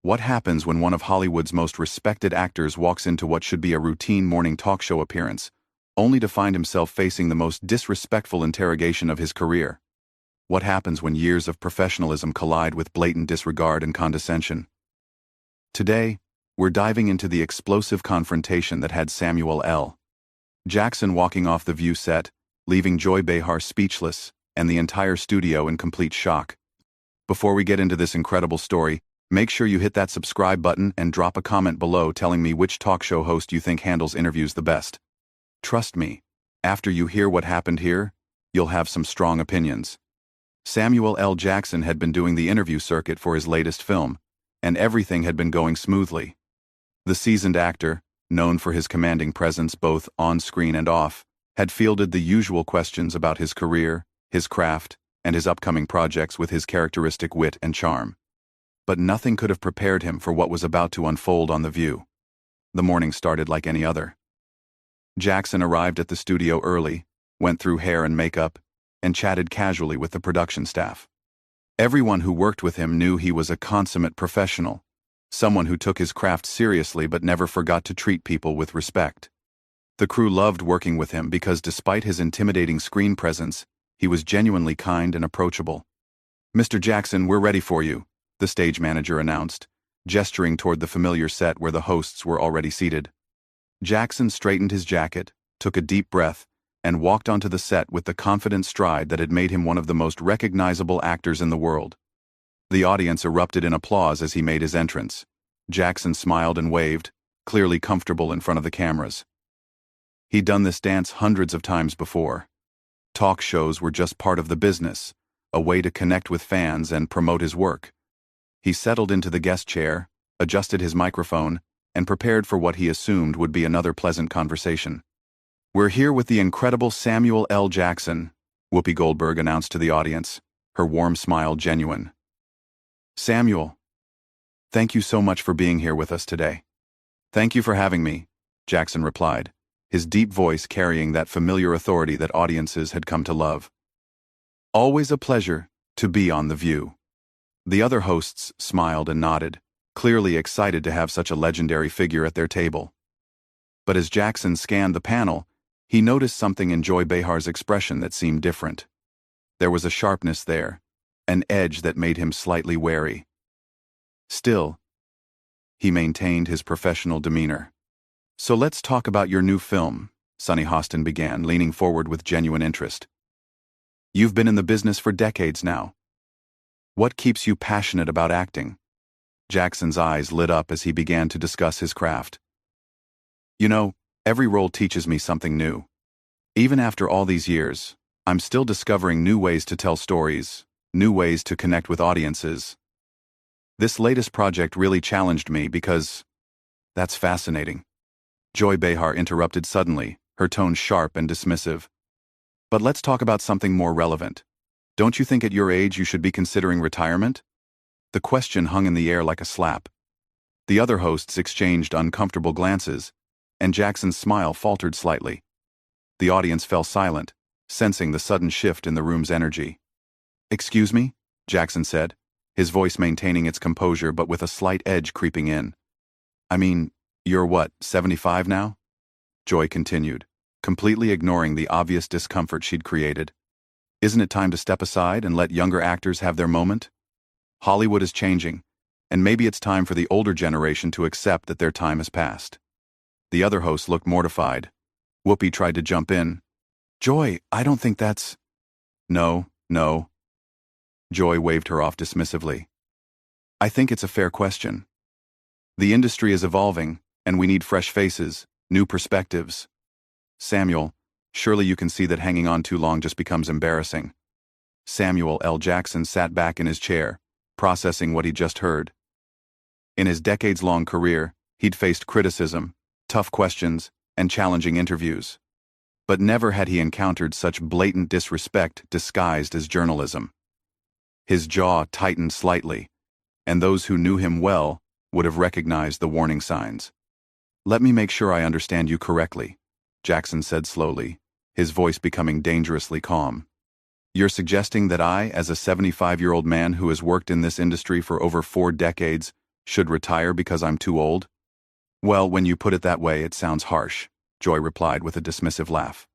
What happens when one of Hollywood's most respected actors walks into what should be a routine morning talk show appearance, only to find himself facing the most disrespectful interrogation of his career? What happens when years of professionalism collide with blatant disregard and condescension? Today, we're diving into the explosive confrontation that had Samuel L. Jackson walking off the View set, leaving Joy Behar speechless, and the entire studio in complete shock. Before we get into this incredible story, make sure you hit that subscribe button and drop a comment below telling me which talk show host you think handles interviews the best. Trust me, after you hear what happened here, you'll have some strong opinions. Samuel L. Jackson had been doing the interview circuit for his latest film, and everything had been going smoothly. The seasoned actor, known for his commanding presence both on screen and off, had fielded the usual questions about his career, his craft, and his upcoming projects with his characteristic wit and charm. But nothing could have prepared him for what was about to unfold on The View. The morning started like any other. Jackson arrived at the studio early, went through hair and makeup, and chatted casually with the production staff. Everyone who worked with him knew he was a consummate professional, someone who took his craft seriously but never forgot to treat people with respect. The crew loved working with him because despite his intimidating screen presence, he was genuinely kind and approachable. "Mr. Jackson, we're ready for you," the stage manager announced, gesturing toward the familiar set where the hosts were already seated. Jackson straightened his jacket, took a deep breath, and walked onto the set with the confident stride that had made him one of the most recognizable actors in the world. The audience erupted in applause as he made his entrance. Jackson smiled and waved, clearly comfortable in front of the cameras. He'd done this dance hundreds of times before. Talk shows were just part of the business, a way to connect with fans and promote his work. He settled into the guest chair, adjusted his microphone, and prepared for what he assumed would be another pleasant conversation. "We're here with the incredible Samuel L. Jackson," Whoopi Goldberg announced to the audience, her warm smile genuine. "Samuel, thank you so much for being here with us today." "Thank you for having me," Jackson replied, his deep voice carrying that familiar authority that audiences had come to love. "Always a pleasure to be on The View." The other hosts smiled and nodded, clearly excited to have such a legendary figure at their table. But as Jackson scanned the panel, he noticed something in Joy Behar's expression that seemed different. There was a sharpness there, an edge that made him slightly wary. Still, he maintained his professional demeanor. "So let's talk about your new film," Sonny Hostin began, leaning forward with genuine interest. "You've been in the business for decades now. What keeps you passionate about acting?" Jackson's eyes lit up as he began to discuss his craft. "You know, every role teaches me something new. Even after all these years, I'm still discovering new ways to tell stories, new ways to connect with audiences. This latest project really challenged me because..." "That's fascinating." Joy Behar interrupted suddenly, her tone sharp and dismissive. "But let's talk about something more relevant. Don't you think at your age you should be considering retirement?" The question hung in the air like a slap. The other hosts exchanged uncomfortable glances, and Jackson's smile faltered slightly. The audience fell silent, sensing the sudden shift in the room's energy. "Excuse me?" Jackson said, his voice maintaining its composure but with a slight edge creeping in. "I mean, you're what, 75 now?" Joy continued, completely ignoring the obvious discomfort she'd created. "Isn't it time to step aside and let younger actors have their moment? Hollywood is changing, and maybe it's time for the older generation to accept that their time has passed." The other host looked mortified. Whoopi tried to jump in. "Joy, I don't think that's..." No. Joy waved her off dismissively. "I think it's a fair question. The industry is evolving, and we need fresh faces, new perspectives. Samuel, surely you can see that hanging on too long just becomes embarrassing." Samuel L. Jackson sat back in his chair, processing what he'd just heard. In his decades-long career, he'd faced criticism, tough questions, and challenging interviews. But never had he encountered such blatant disrespect disguised as journalism. His jaw tightened slightly, and those who knew him well would have recognized the warning signs. "Let me make sure I understand you correctly," Jackson said slowly, his voice becoming dangerously calm. "You're suggesting that I, as a 75-year-old man who has worked in this industry for over 4 decades, Should retire because I'm too old? Well, when you put it that way, it sounds harsh, Joy replied with a dismissive laugh.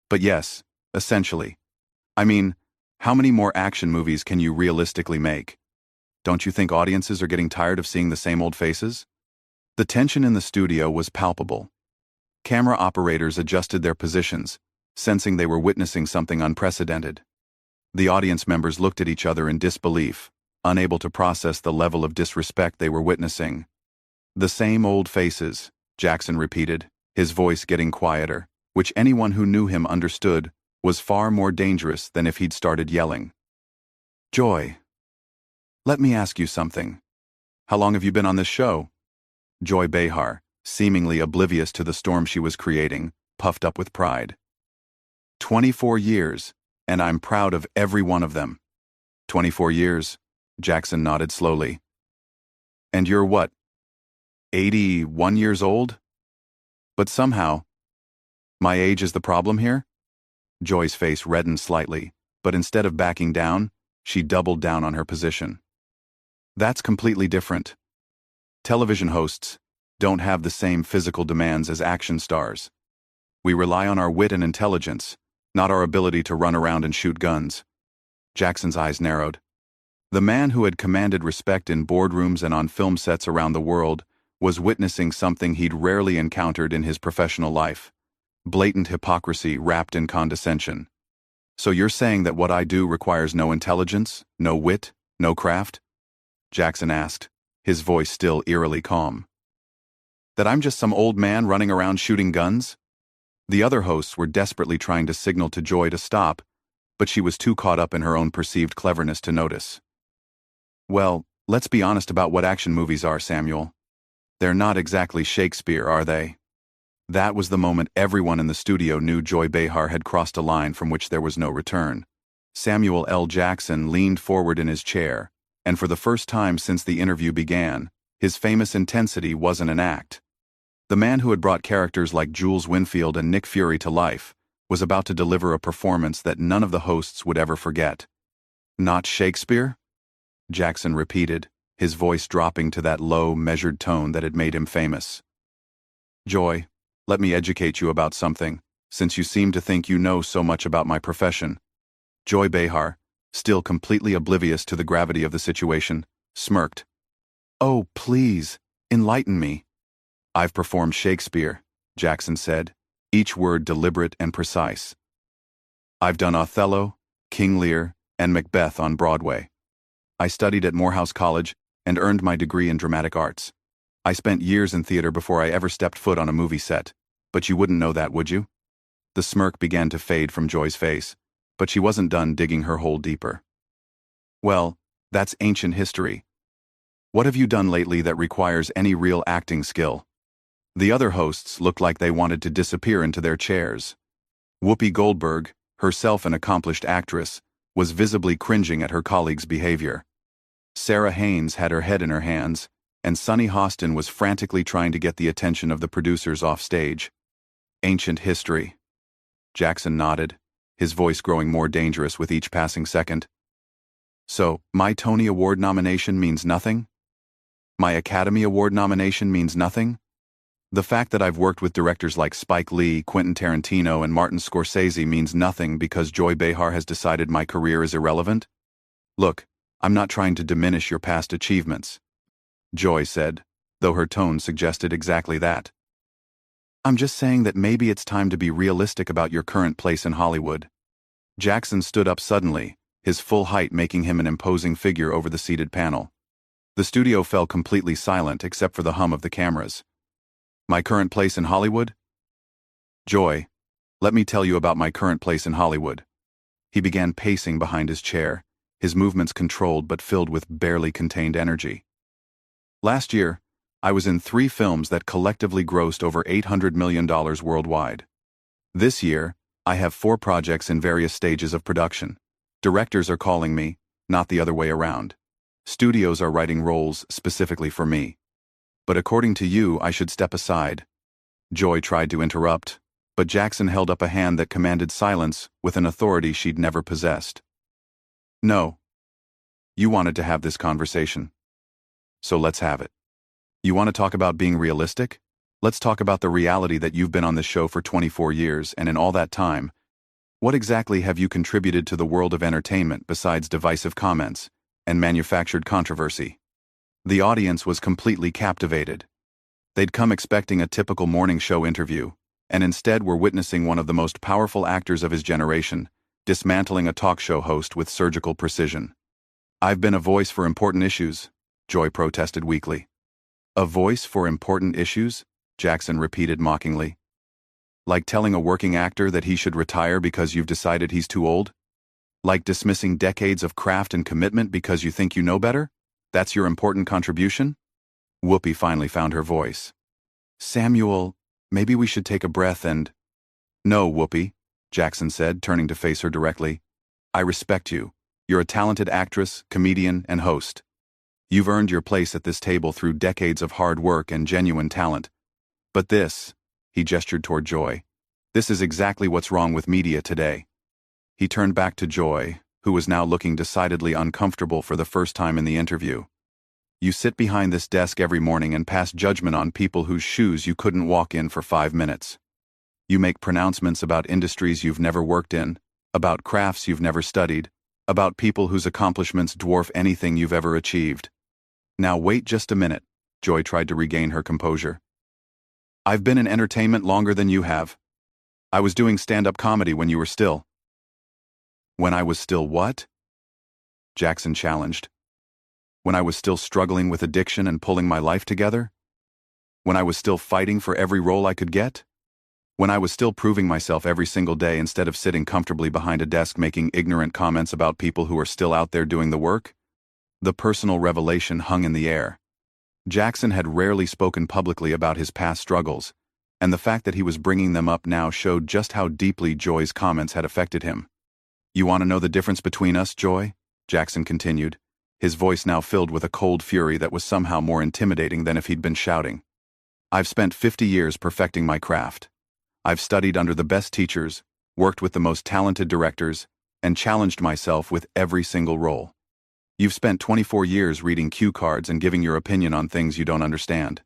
But yes, essentially. I mean, how many more action movies can you realistically make? Don't you think audiences are getting tired of seeing the same old faces? The tension in the studio was palpable. Camera operators adjusted their positions, sensing they were witnessing something unprecedented. The audience members looked at each other in disbelief, unable to process the level of disrespect they were witnessing. The same old faces, Jackson repeated, his voice getting quieter, which anyone who knew him understood was far more dangerous than if he'd started yelling. Joy, let me ask you something. How long have you been on this show? Joy Behar, seemingly oblivious to the storm she was creating, puffed up with pride. 24 years, and I'm proud of every one of them. 24 years, Jackson nodded slowly. And you're what, 81 years old? But somehow, my age is the problem here? Joy's face reddened slightly, but instead of backing down, she doubled down on her position. That's completely different. Television hosts don't have the same physical demands as action stars. We rely on our wit and intelligence, not our ability to run around and shoot guns. Jackson's eyes narrowed. The man who had commanded respect in boardrooms and on film sets around the world was witnessing something he'd rarely encountered in his professional life: blatant hypocrisy wrapped in condescension. So you're saying that what I do requires no intelligence, no wit, no craft? Jackson asked, his voice still eerily calm. That I'm just some old man running around shooting guns? The other hosts were desperately trying to signal to Joy to stop, but she was too caught up in her own perceived cleverness to notice. Well, let's be honest about what action movies are, Samuel. They're not exactly Shakespeare, are they? That was the moment everyone in the studio knew Joy Behar had crossed a line from which there was no return. Samuel L. Jackson leaned forward in his chair, and for the first time since the interview began, his famous intensity wasn't an act. The man who had brought characters like Jules Winfield and Nick Fury to life was about to deliver a performance that none of the hosts would ever forget. Not Shakespeare? Jackson repeated, his voice dropping to that low, measured tone that had made him famous. Joy, let me educate you about something, since you seem to think you know so much about my profession. Joy Behar, still completely oblivious to the gravity of the situation, smirked. Oh, please, enlighten me. I've performed Shakespeare, Jackson said, each word deliberate and precise. I've done Othello, King Lear, and Macbeth on Broadway. I studied at Morehouse College and earned my degree in dramatic arts. I spent years in theater before I ever stepped foot on a movie set, but you wouldn't know that, would you? The smirk began to fade from Joy's face, but she wasn't done digging her hole deeper. Well, that's ancient history. What have you done lately that requires any real acting skill? The other hosts looked like they wanted to disappear into their chairs. Whoopi Goldberg, herself an accomplished actress, was visibly cringing at her colleagues' behavior. Sarah Haynes had her head in her hands, and Sunny Hostin was frantically trying to get the attention of the producers off stage. Ancient history. Jackson nodded, his voice growing more dangerous with each passing second. So, my Tony Award nomination means nothing? My Academy Award nomination means nothing? The fact that I've worked with directors like Spike Lee, Quentin Tarantino, and Martin Scorsese means nothing because Joy Behar has decided my career is irrelevant? Look, I'm not trying to diminish your past achievements, Joy said, though her tone suggested exactly that. I'm just saying that maybe it's time to be realistic about your current place in Hollywood. Jackson stood up suddenly, his full height making him an imposing figure over the seated panel. The studio fell completely silent except for the hum of the cameras. My current place in Hollywood? Joy, let me tell you about my current place in Hollywood. He began pacing behind his chair, his movements controlled but filled with barely contained energy. Last year, I was in 3 films that collectively grossed over $800 million worldwide. This year, I have 4 projects in various stages of production. Directors are calling me, not the other way around. Studios are writing roles specifically for me. But according to you, I should step aside. Joy tried to interrupt, but Jackson held up a hand that commanded silence with an authority she'd never possessed. No. You wanted to have this conversation. So let's have it. You want to talk about being realistic? Let's talk about the reality that you've been on this show for 24 years, and in all that time, what exactly have you contributed to the world of entertainment besides divisive comments and manufactured controversy? The audience was completely captivated. They'd come expecting a typical morning show interview, and instead were witnessing one of the most powerful actors of his generation, dismantling a talk show host with surgical precision. "I've been a voice for important issues," Joy protested weakly. "A voice for important issues?" Jackson repeated mockingly. "Like telling a working actor that he should retire because you've decided he's too old? Like dismissing decades of craft and commitment because you think you know better? That's your important contribution?" Whoopi finally found her voice. "Samuel, maybe we should take a breath and—" "No, Whoopi," Jackson said, turning to face her directly. "I respect you. You're a talented actress, comedian, and host. You've earned your place at this table through decades of hard work and genuine talent. But this," he gestured toward Joy, "this is exactly what's wrong with media today." He turned back to Joy, who was now looking decidedly uncomfortable for the first time in the interview. "You sit behind this desk every morning and pass judgment on people whose shoes you couldn't walk in for 5 minutes. You make pronouncements about industries you've never worked in, about crafts you've never studied, about people whose accomplishments dwarf anything you've ever achieved." "Now wait just a minute," Joy tried to regain her composure. "I've been in entertainment longer than you have. I was doing stand-up comedy when you were still—" "When I was still what?" Jackson challenged. "When I was still struggling with addiction and pulling my life together? When I was still fighting for every role I could get? When I was still proving myself every single day instead of sitting comfortably behind a desk making ignorant comments about people who are still out there doing the work?" The personal revelation hung in the air. Jackson had rarely spoken publicly about his past struggles, and the fact that he was bringing them up now showed just how deeply Joy's comments had affected him. "You want to know the difference between us, Joy?" Jackson continued, his voice now filled with a cold fury that was somehow more intimidating than if he'd been shouting. "I've spent 50 years perfecting my craft. I've studied under the best teachers, worked with the most talented directors, and challenged myself with every single role. You've spent 24 years reading cue cards and giving your opinion on things you don't understand."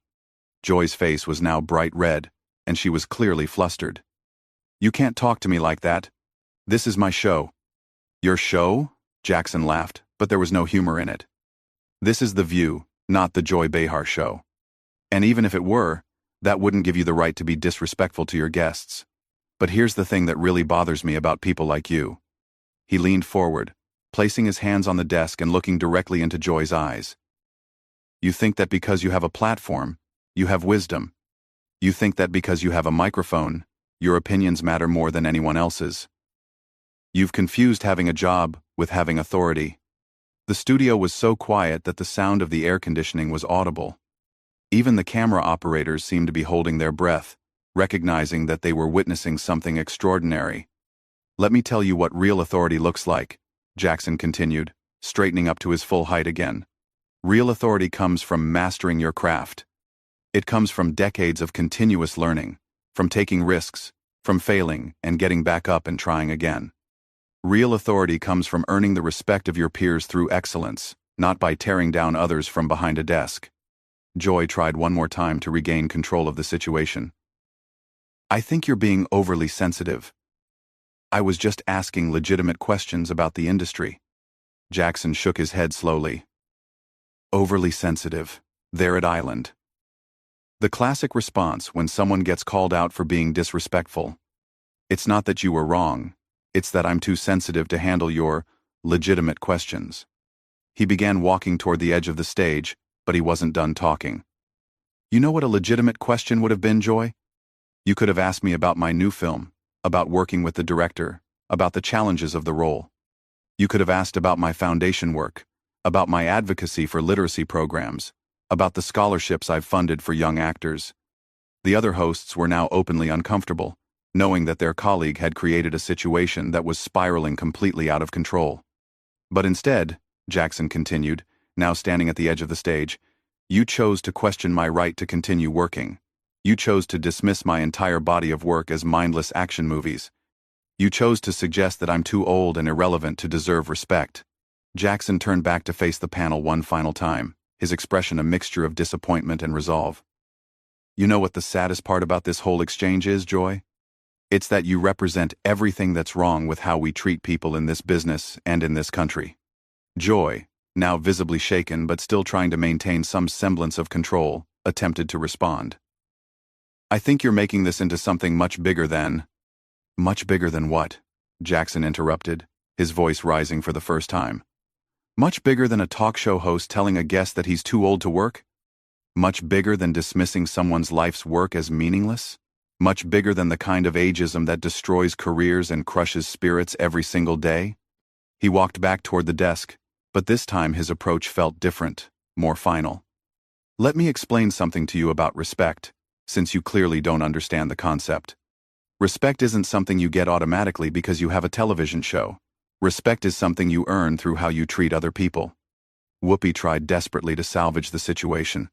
Joy's face was now bright red, and she was clearly flustered. "You can't talk to me like that. This is my show." "Your show?" Jackson laughed, but there was no humor in it. "This is The View, not the Joy Behar show. And even if it were, that wouldn't give you the right to be disrespectful to your guests. But here's the thing that really bothers me about people like you." He leaned forward, placing his hands on the desk and looking directly into Joy's eyes. "You think that because you have a platform, you have wisdom. You think that because you have a microphone, your opinions matter more than anyone else's. You've confused having a job with having authority." The studio was so quiet that the sound of the air conditioning was audible. Even the camera operators seemed to be holding their breath, recognizing that they were witnessing something extraordinary. "Let me tell you what real authority looks like," Jackson continued, straightening up to his full height again. "Real authority comes from mastering your craft. It comes from decades of continuous learning, from taking risks, from failing and getting back up and trying again. Real authority comes from earning the respect of your peers through excellence, not by tearing down others from behind a desk." Joy tried one more time to regain control of the situation. "I think you're being overly sensitive. I was just asking legitimate questions about the industry." Jackson shook his head slowly. "Overly sensitive. There at Island." The classic response when someone gets called out for being disrespectful. "It's not that you were wrong. It's that I'm too sensitive to handle your legitimate questions." He began walking toward the edge of the stage, but he wasn't done talking. "You know what a legitimate question would have been, Joy? You could have asked me about my new film, about working with the director, about the challenges of the role. You could have asked about my foundation work, about my advocacy for literacy programs, about the scholarships I've funded for young actors." The other hosts were now openly uncomfortable, knowing that their colleague had created a situation that was spiraling completely out of control. "But instead," Jackson continued, now standing at the edge of the stage, "you chose to question my right to continue working. You chose to dismiss my entire body of work as mindless action movies. You chose to suggest that I'm too old and irrelevant to deserve respect." Jackson turned back to face the panel one final time, his expression a mixture of disappointment and resolve. You know what the saddest part about this whole exchange is, Joy? It's that you represent everything that's wrong with how we treat people in this business and in this country. Joy, now visibly shaken but still trying to maintain some semblance of control, attempted to respond. I think you're making this into something much bigger than... Much bigger than what? Jackson interrupted, his voice rising for the first time. Much bigger than a talk show host telling a guest that he's too old to work? Much bigger than dismissing someone's life's work as meaningless? Much bigger than the kind of ageism that destroys careers and crushes spirits every single day? He walked back toward the desk, but this time his approach felt different, more final. Let me explain something to you about respect, since you clearly don't understand the concept. Respect isn't something you get automatically because you have a television show. Respect is something you earn through how you treat other people. Whoopi tried desperately to salvage the situation.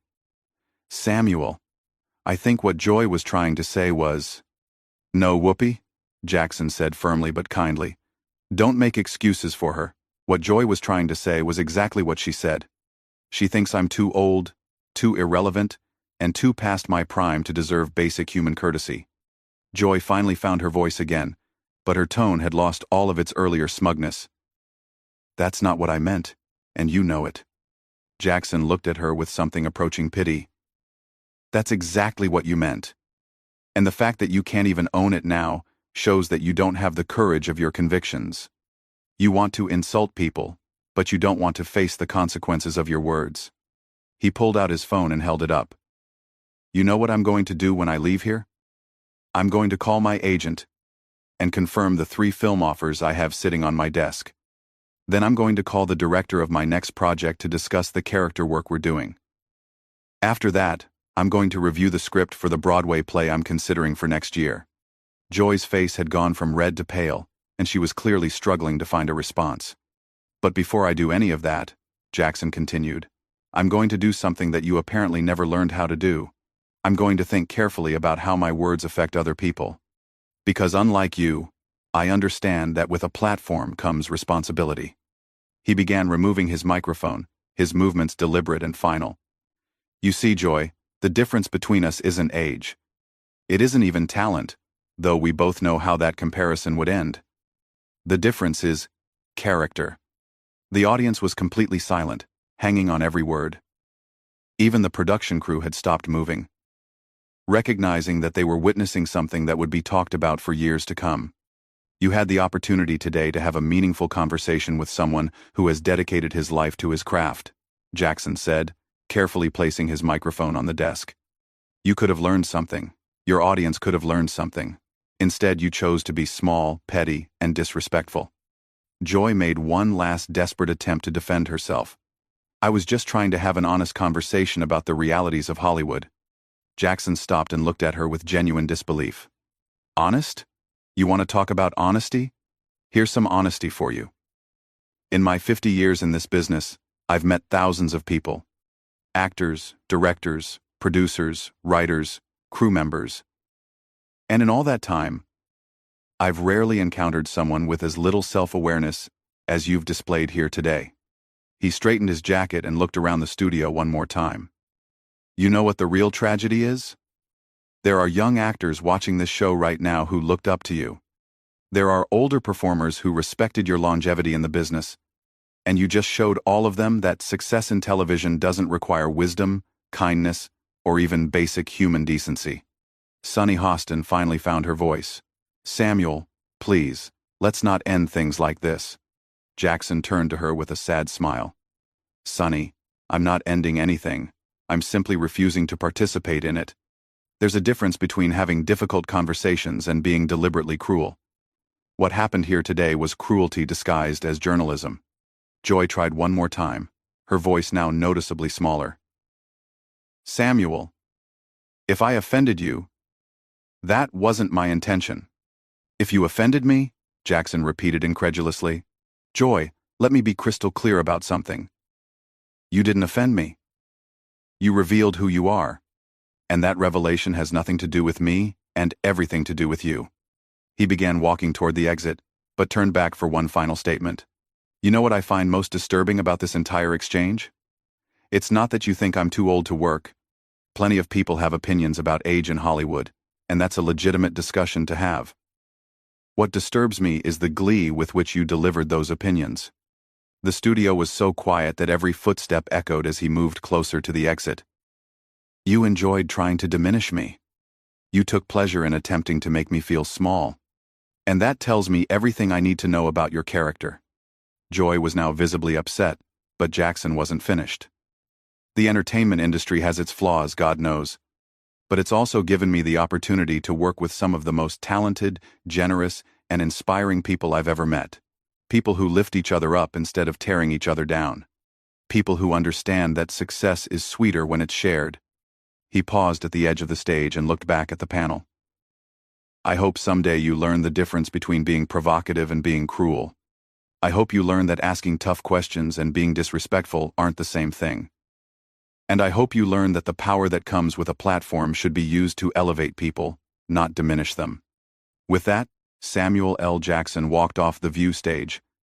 Samuel, I think what Joy was trying to say was... No, Whoopi, Jackson said firmly but kindly. Don't make excuses for her. What Joy was trying to say was exactly what she said. She thinks I'm too old, too irrelevant, and too past my prime to deserve basic human courtesy. Joy finally found her voice again, but her tone had lost all of its earlier smugness. That's not what I meant, and you know it. Jackson looked at her with something approaching pity. That's exactly what you meant. And the fact that you can't even own it now shows that you don't have the courage of your convictions. You want to insult people, but you don't want to face the consequences of your words. He pulled out his phone and held it up. You know what I'm going to do when I leave here? I'm going to call my agent and confirm the 3 film offers I have sitting on my desk. Then I'm going to call the director of my next project to discuss the character work we're doing. After that, I'm going to review the script for the Broadway play I'm considering for next year. Joy's face had gone from red to pale, and she was clearly struggling to find a response. But before I do any of that, Jackson continued, I'm going to do something that you apparently never learned how to do. I'm going to think carefully about how my words affect other people. Because unlike you, I understand that with a platform comes responsibility. He began removing his microphone, his movements deliberate and final. You see, Joy, the difference between us isn't age. It isn't even talent, though we both know how that comparison would end. The difference is character. The audience was completely silent, hanging on every word. Even the production crew had stopped moving, recognizing that they were witnessing something that would be talked about for years to come. You had the opportunity today to have a meaningful conversation with someone who has dedicated his life to his craft, Jackson said, carefully placing his microphone on the desk. You could have learned something. Your audience could have learned something. Instead, you chose to be small, petty, and disrespectful. Joy made one last desperate attempt to defend herself. I was just trying to have an honest conversation about the realities of Hollywood. Jackson stopped and looked at her with genuine disbelief. Honest? You want to talk about honesty? Here's some honesty for you. In my 50 years in this business, I've met thousands of people. Actors, directors, producers, writers, crew members. And in all that time, I've rarely encountered someone with as little self-awareness as you've displayed here today. He straightened his jacket and looked around the studio one more time. You know what the real tragedy is? There are young actors watching this show right now who looked up to you. There are older performers who respected your longevity in the business, and you just showed all of them that success in television doesn't require wisdom, kindness, or even basic human decency. Sunny Hostin finally found her voice. Samuel, please, let's not end things like this. Jackson turned to her with a sad smile. Sunny, I'm not ending anything. I'm simply refusing to participate in it. There's a difference between having difficult conversations and being deliberately cruel. What happened here today was cruelty disguised as journalism. Joy tried one more time, her voice now noticeably smaller. Samuel, if I offended you, that wasn't my intention. If you offended me, Jackson repeated incredulously. Joy, let me be crystal clear about something. You didn't offend me. You revealed who you are, and that revelation has nothing to do with me and everything to do with you. He began walking toward the exit, but turned back for one final statement. You know what I find most disturbing about this entire exchange? It's not that you think I'm too old to work. Plenty of people have opinions about age in Hollywood, and that's a legitimate discussion to have. What disturbs me is the glee with which you delivered those opinions. The studio was so quiet that every footstep echoed as he moved closer to the exit. You enjoyed trying to diminish me. You took pleasure in attempting to make me feel small. And that tells me everything I need to know about your character. Joy was now visibly upset, but Jackson wasn't finished. The entertainment industry has its flaws, God knows. But it's also given me the opportunity to work with some of the most talented, generous, and inspiring people I've ever met. People who lift each other up instead of tearing each other down. People who understand that success is sweeter when it's shared. He paused at the edge of the stage and looked back at the panel. I hope someday you learn the difference between being provocative and being cruel. I hope you learn that asking tough questions and being disrespectful aren't the same thing. And I hope you learn that the power that comes with a platform should be used to elevate people, not diminish them. With that, Samuel L. Jackson walked off the View stage,